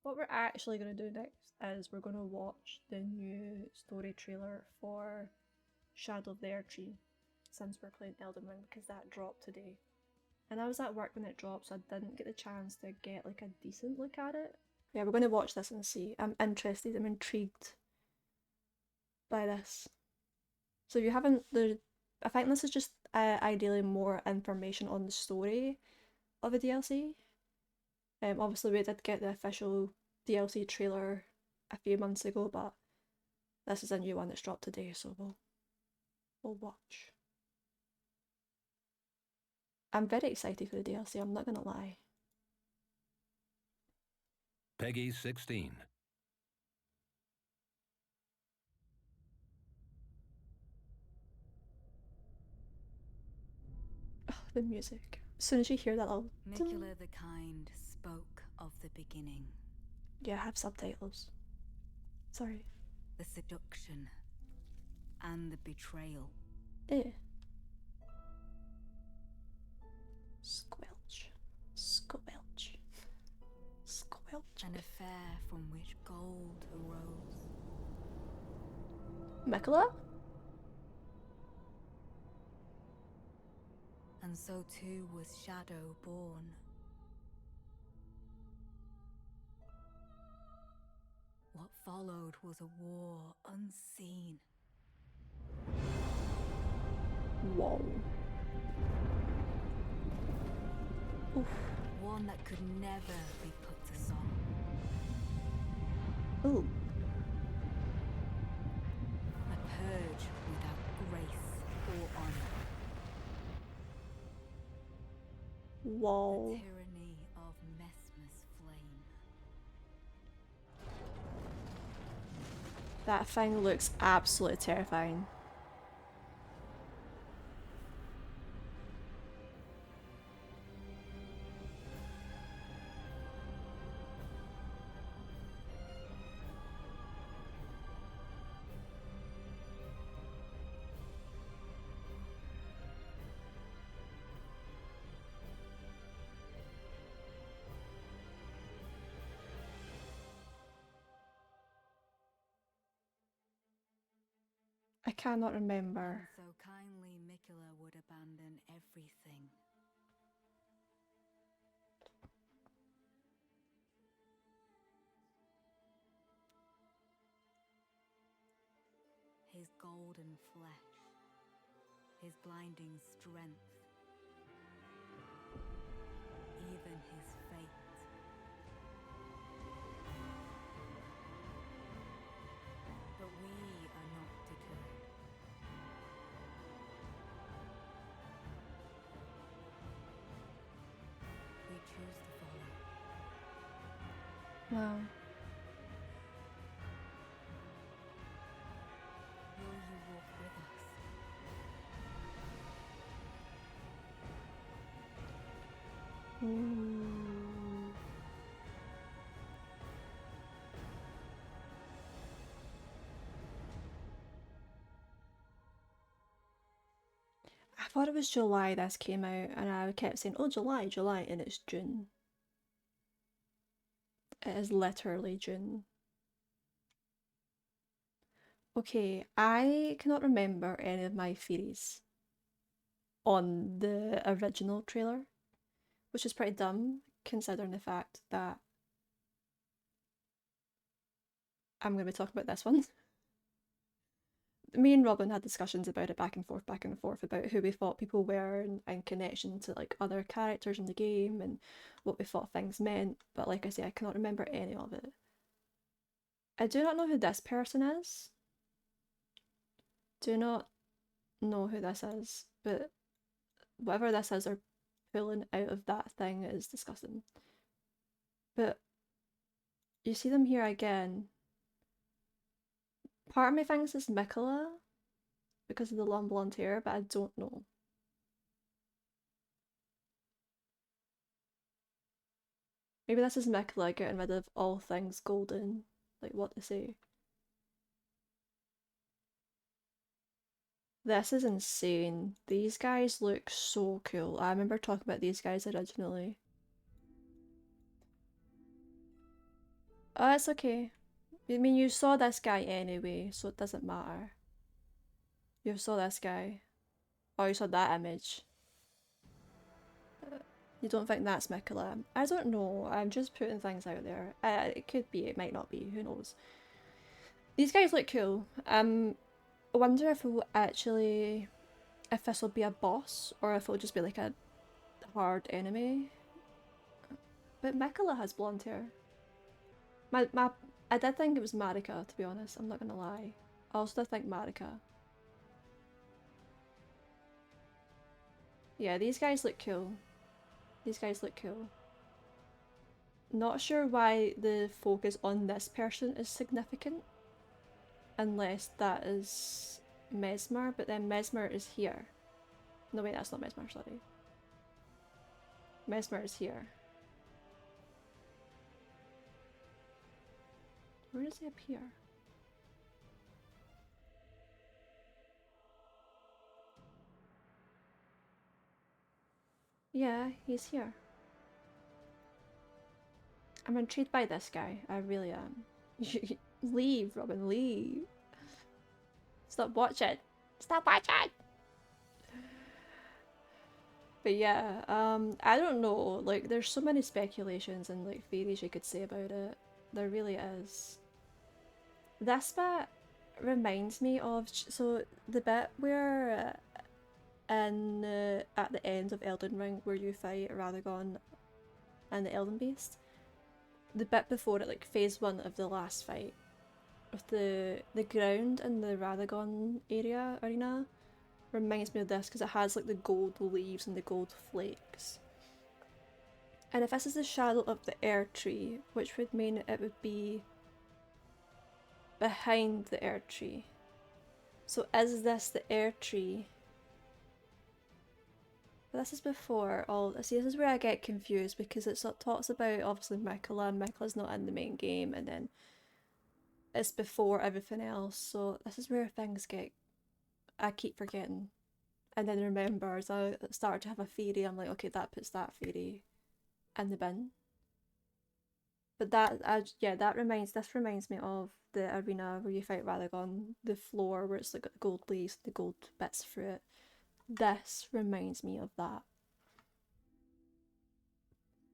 What we're actually going to do next is we're going to watch the new story trailer for Shadow of the Erdtree, since we're playing Elden Ring, because that dropped today. And I was at work when it dropped, so I didn't get the chance to get like a decent look at it. Yeah, we're going to watch this and see. I'm interested, I'm intrigued by this. So if you haven't, I think this is just ideally more information on the story of a DLC. Obviously we did get the official DLC trailer a few months ago, but this is a new one that's dropped today, so we'll watch. I'm very excited for the DLC, I'm not gonna lie. Peggy 16. Oh, the music. As soon as you hear that little Miquella the Kind spoke of the beginning. Yeah, I have subtitles. Sorry. The seduction and the betrayal. Squelch. Squelch. Squelch. An affair from which gold arose. Miquella? And so too was Shadow born. What followed was a war unseen. Whoa. Oof. One that could never be put to song. Ooh. A purge without grace or honor. Whoa. The tyranny of Messmer's flame. That thing looks absolutely terrifying. I cannot remember. So kindly Miquella would abandon everything. His golden flesh, his blinding strength, even his fate. But we are not deterred. We choose to follow. Wow. Will you walk with us? Ooh. I thought it was July this came out, and I kept saying, oh, July, July, and it's June. It is literally June. Okay, I cannot remember any of my theories on the original trailer, which is pretty dumb considering the fact that I'm going to be talking about this one. Me and Robin had discussions about it back and forth about who we thought people were and connection to like other characters in the game and what we thought things meant, but like I say, I cannot remember any of it. I do not know who this person is. Do not know who this is, but whatever this is are pulling out of that thing is disgusting. But you see them here again. Part of me thinks it's Miquella because of the long blonde hair, but I don't know. Maybe this is Miquella getting rid of all things golden, like what to say. This is insane. These guys look so cool. I remember talking about these guys originally. Oh, it's okay. I mean, you saw this guy anyway, so it doesn't matter. You saw this guy. Or you saw that image. You don't think that's Mikola? I don't know. I'm just putting things out there. It could be, it might not be. Who knows? These guys look cool. I wonder if we'll actually... if this will be a boss, or if it'll just be like a hard enemy. But Mikola has blonde hair. I did think it was Marika, to be honest. I'm not gonna lie. I also did think Marika. Yeah, these guys look cool. These guys look cool. Not sure why the focus on this person is significant. Unless that is Mesmer, but then Mesmer is here. No wait, that's not Mesmer, sorry. Mesmer is here. Where does he appear? Yeah, he's here. I'm intrigued by this guy. I really am. Leave, Robin, leave. Stop watching. Stop watching! But yeah, I don't know. Like, there's so many speculations and like theories you could say about it. There really is. This bit reminds me of so the bit where in at the end of Elden Ring where you fight Radagon and the Elden Beast. The bit before it, like phase 1 of the last fight, with the ground in the Radagon arena reminds me of this because it has like the gold leaves and the gold flakes. And if this is the shadow of the air tree, which would mean it would be behind the air tree. So is this the air tree? But this is before all. See, this is where I get confused because it talks about obviously Mikola, and Mikola's not in the main game, and then it's before everything else. So this is where things get. I keep forgetting, and then remember as I start to have a theory, I'm like, okay, that puts that theory in the bin. But that reminds me of the arena where you fight Radagon, the floor where it's like got the gold leaves, the gold bits through it. This reminds me of that.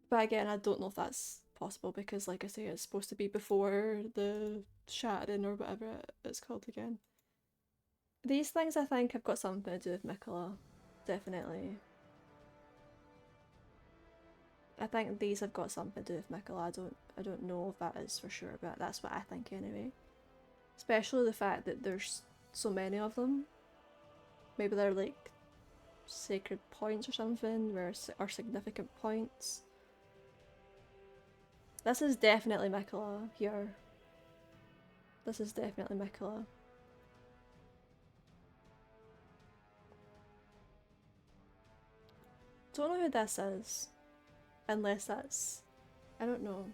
But again, I don't know if that's possible because, like I say, it's supposed to be before the shattering or whatever it's called again. These things I think have got something to do with Mikola, definitely. I think these have got something to do with Mikola. I don't know if that is for sure, but that's what I think anyway. Especially the fact that there's so many of them. Maybe they're like sacred points or something, or significant points. This is definitely Mikola here. This is definitely Mikola. Don't know who this is. Unless that's... I don't know.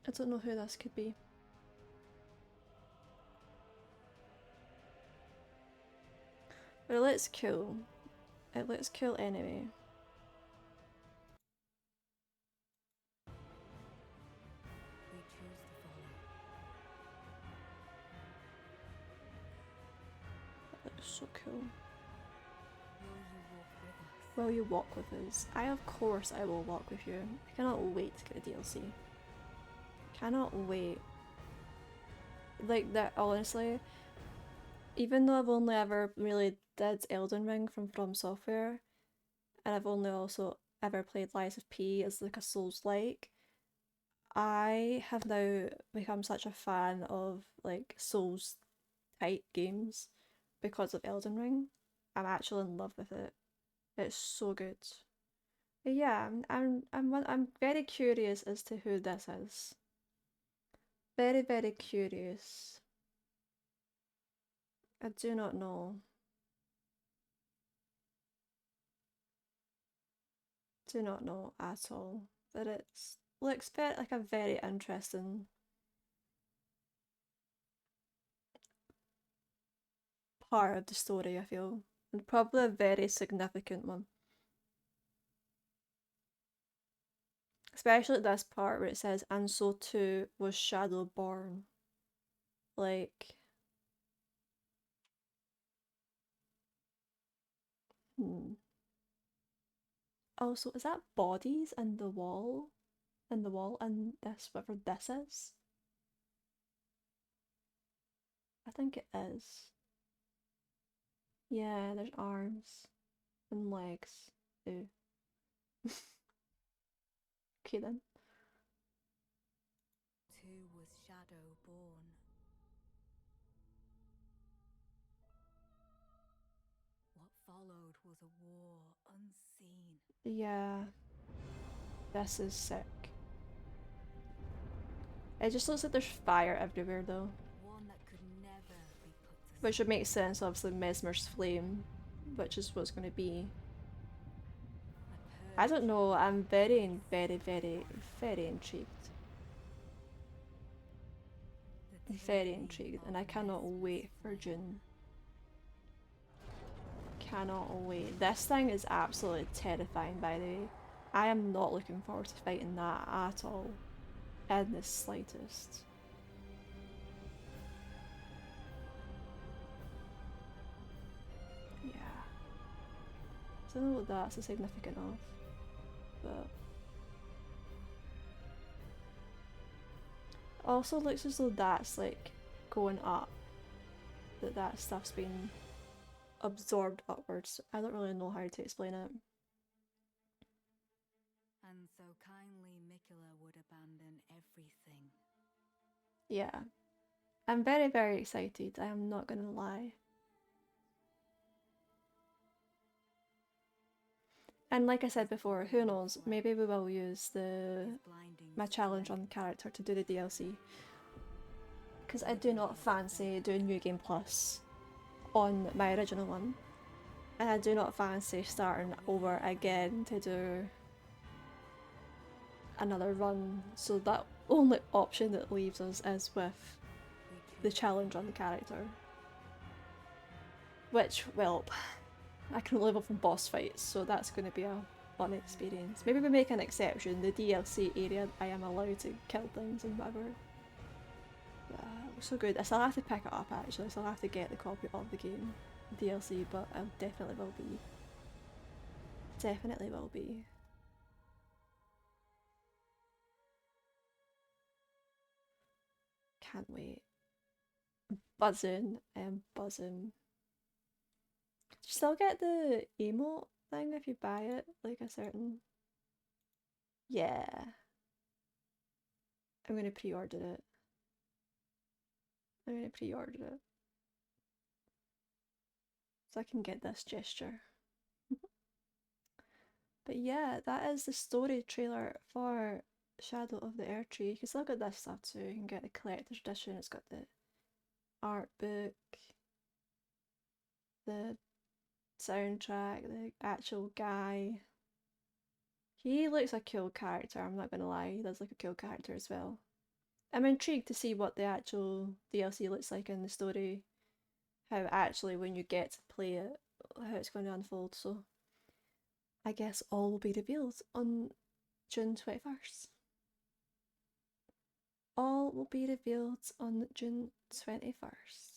I don't know who this could be. But it looks cool. It looks cool anyway. We choose to follow. It looks so cool. Will you walk Will you walk with us? with us? Of course I will walk with you. I cannot wait to get a DLC. Cannot wait. Like that, honestly, even though I've only ever really did Elden Ring from Software, and I've only also ever played Lies of P as like a Souls-like, I have now become such a fan of like Souls type games because of Elden Ring. I'm actually in love with it. It's so good. But yeah, I'm very curious as to who this is. Very, very curious. I do not know. Do not know at all. But it looks very like a very interesting part of the story, I feel. And probably a very significant one. Especially this part where it says, and so too was Shadow born. Like, Also, is that bodies in the wall? In the wall, and this, whatever this is? I think it is. Yeah, there's arms and legs. Ew. Okay then. Too was Shadow born. What followed was a war unseen. Yeah. This is sick. It just looks like there's fire everywhere though. One that could never be put to Which would sleep. make sense, obviously, Mesmer's flame, which is what's going to be. I don't know, I'm very, very, very, very intrigued. Very intrigued, and I cannot wait for June. Cannot wait. This thing is absolutely terrifying, by the way. I am not looking forward to fighting that at all. In the slightest. Yeah. I don't know what that's a significant of, but also looks as though that's like going up. That stuff's been absorbed upwards. I don't really know how to explain it. And so kindly Mikula would abandon everything. Yeah. I'm very, very excited. I am not gonna lie. And like I said before, who knows, maybe we will use my challenge on the character to do the DLC. Because I do not fancy doing New Game Plus on my original one. And I do not fancy starting over again to do another run. So that only option that leaves us is with the challenge on the character. Which, well, I can only level from boss fights, so that's going to be a fun experience. Maybe we make an exception, the DLC area I am allowed to kill things and whatever. So good. I still have to pick it up actually, so I'll have to get the copy of the game DLC, but I definitely will be. Definitely will be. Can't wait. Buzzing. I am buzzing. You still get the emote thing if you buy it, like a certain. Yeah. I'm gonna pre-order it. I'm gonna pre-order it. So I can get this gesture. But yeah, that is the story trailer for Shadow of the Erdtree. You can still get this stuff too. You can get the collector's edition. It's got the art book, the soundtrack, the actual guy. He looks a cool character, I'm not gonna lie. He does look a cool character as well. I'm intrigued to see what the actual DLC looks like in the story. How actually, when you get to play it, how it's going to unfold. So I guess all will be revealed on June 21st. All will be revealed on June 21st.